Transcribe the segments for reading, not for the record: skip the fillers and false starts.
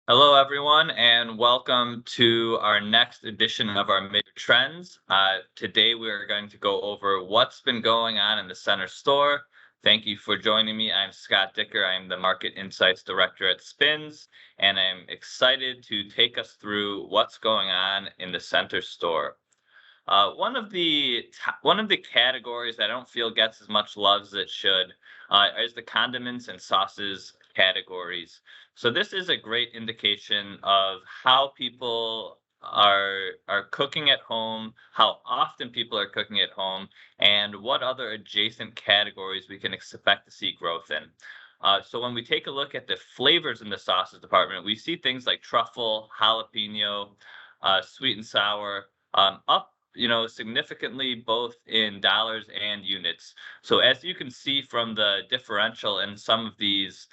Hello, everyone, and welcome to our next edition of our Major Trends. Today, we are going to go over what's been going on in the center store. Thank you for joining me. I'm Scott Dicker. I'm the Market Insights Director at Spins, and I'm excited to take us through what's going on in the center store. One of the categories that I don't feel gets as much love as it should is the condiments and sauces categories. So this is a great indication of how people are cooking at home, how often people are cooking at home, and what other adjacent categories we can expect to see growth in. So when we take a look at the flavors in the sauces department, we see things like truffle, jalapeno, sweet and sour, up significantly both in dollars and units. So as you can see from the differential in some of these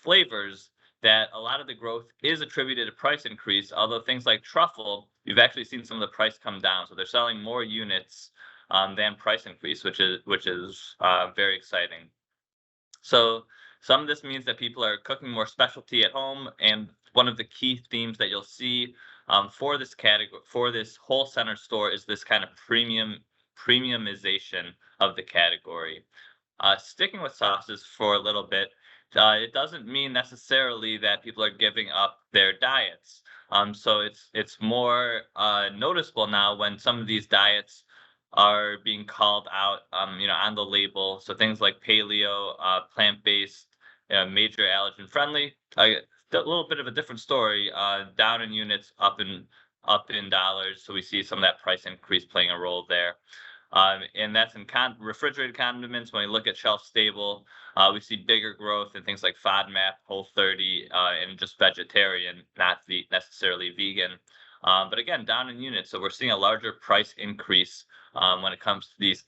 flavors, that a lot of the growth is attributed to price increase. Although things like truffle, you've actually seen some of the price come down, so they're selling more units than price increase, which is very exciting. So some of this means that people are cooking more specialty at home, and one of the key themes that you'll see for this category, for this whole center store, is this kind of premiumization of the category. Sticking with sauces for a little bit, it doesn't mean necessarily that people are giving up their diets. So it's more noticeable now when some of these diets are being called out, on the label. So things like paleo, plant-based, major allergen friendly. A little bit of a different story. Down in units, up in dollars. So we see some of that price increase playing a role there. And that's in refrigerated condiments. When we look at shelf stable, we see bigger growth in things like FODMAP, Whole30, and just vegetarian, not necessarily vegan. But again, down in units. So we're seeing a larger price increase when it comes to these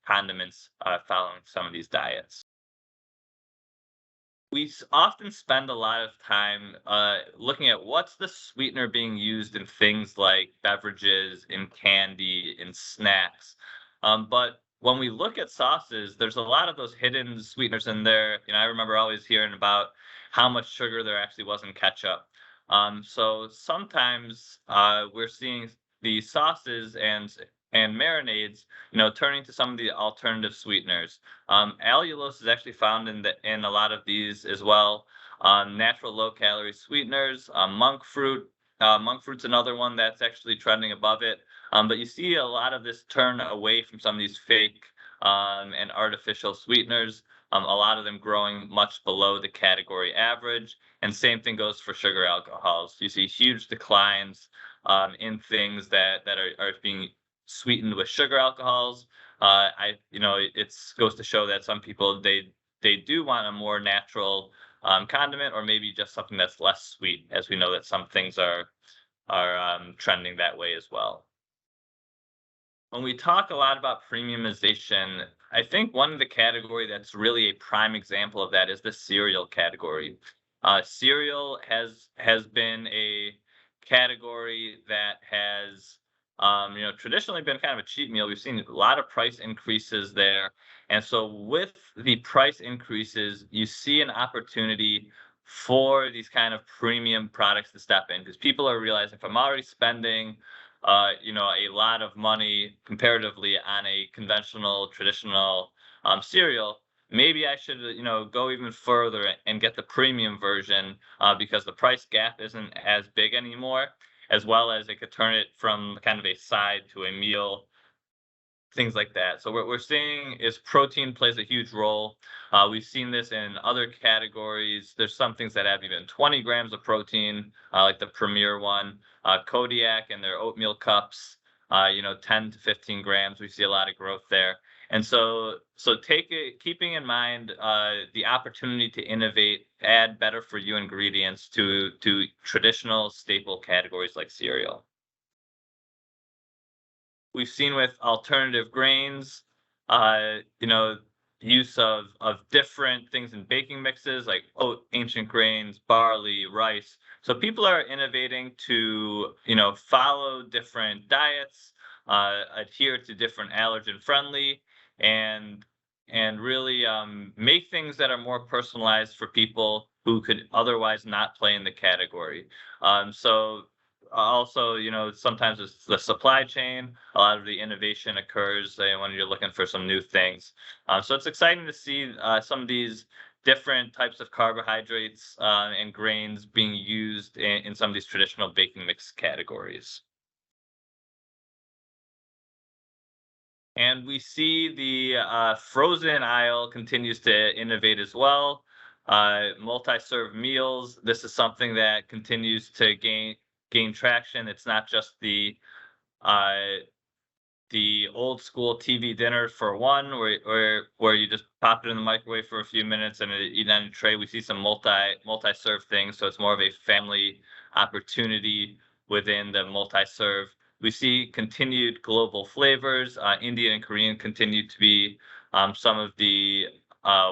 condiments following some of these diets. We often spend a lot of time looking at what's the sweetener being used in things like beverages, in candy, in snacks. But when we look at sauces, there's a lot of those hidden sweeteners in there. I remember always hearing about how much sugar there actually was in ketchup. So sometimes we're seeing these sauces and marinades, turning to some of the alternative sweeteners. Allulose is actually found in a lot of these as well. Natural low calorie sweeteners, monk fruit. Monk fruit's another one that's actually trending above it. But you see a lot of this turn away from some of these fake and artificial sweeteners. A lot of them growing much below the category average. And same thing goes for sugar alcohols. You see huge declines in things that are being sweetened with sugar alcohols. It goes to show that some people they do want a more natural condiment, or maybe just something that's less sweet, as we know that some things are trending that way as well. When we talk a lot about premiumization, I think one of the category that's really a prime example of that is the cereal category. Cereal has been a category that has traditionally been kind of a cheap meal. We've seen a lot of price increases there. And so with the price increases, you see an opportunity for these kind of premium products to step in, because people are realizing, if I'm already spending a lot of money comparatively on a conventional, traditional cereal, maybe I should, go even further and get the premium version, because the price gap isn't as big anymore, as well as it could turn it from kind of a side to a meal, things like that. So what we're seeing is protein plays a huge role. We've seen this in other categories. There's some things that have even 20 grams of protein, like the Premier one, Kodiak and their oatmeal cups. 10 to 15 grams. We see a lot of growth there. And so keeping in mind the opportunity to innovate, add better for you ingredients to traditional staple categories like cereal. We've seen with alternative grains, use of different things in baking mixes like ancient grains, barley, rice. So people are innovating to, follow different diets, adhere to different allergen friendly, and and really make things that are more personalized for people who could otherwise not play in the category. So also, sometimes it's the supply chain. A lot of the innovation occurs when you're looking for some new things. So it's exciting to see some of these different types of carbohydrates and grains being used in some of these traditional baking mix categories. And we see the frozen aisle continues to innovate as well. Multi-serve meals. This is something that continues to gain traction. It's not just uh, the old school TV dinner for one, where you just pop it in the microwave for a few minutes and eat on a tray. We see some multi-serve things, so it's more of a family opportunity within the multi-serve. We see continued global flavors. Indian and Korean continue to be some of the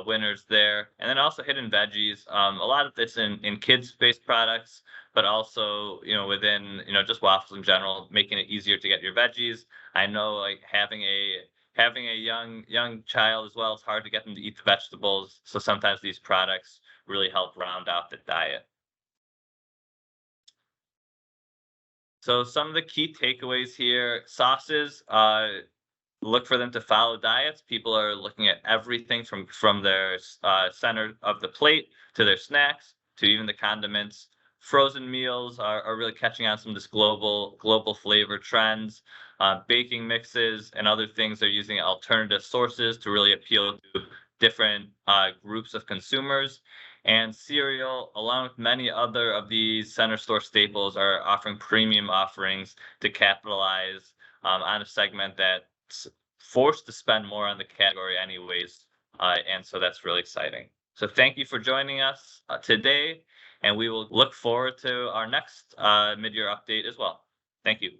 winners there, and then also hidden veggies. A lot of this in kids-based products, but also within just waffles in general, making it easier to get your veggies. I know, like, having a young child as well, it's hard to get them to eat the vegetables. So sometimes these products really help round out the diet. So some of the key takeaways here: sauces. Look for them to follow diets. People are looking at everything from their center of the plate to their snacks to even the condiments. Frozen meals are really catching on some of this global flavor trends. Baking mixes and other things are using alternative sources to really appeal to different groups of consumers. And cereal, along with many other of these center store staples, are offering premium offerings to capitalize on a segment that's forced to spend more on the category anyways. And so that's really exciting. So thank you for joining us today, and we will look forward to our next mid-year update as well. Thank you.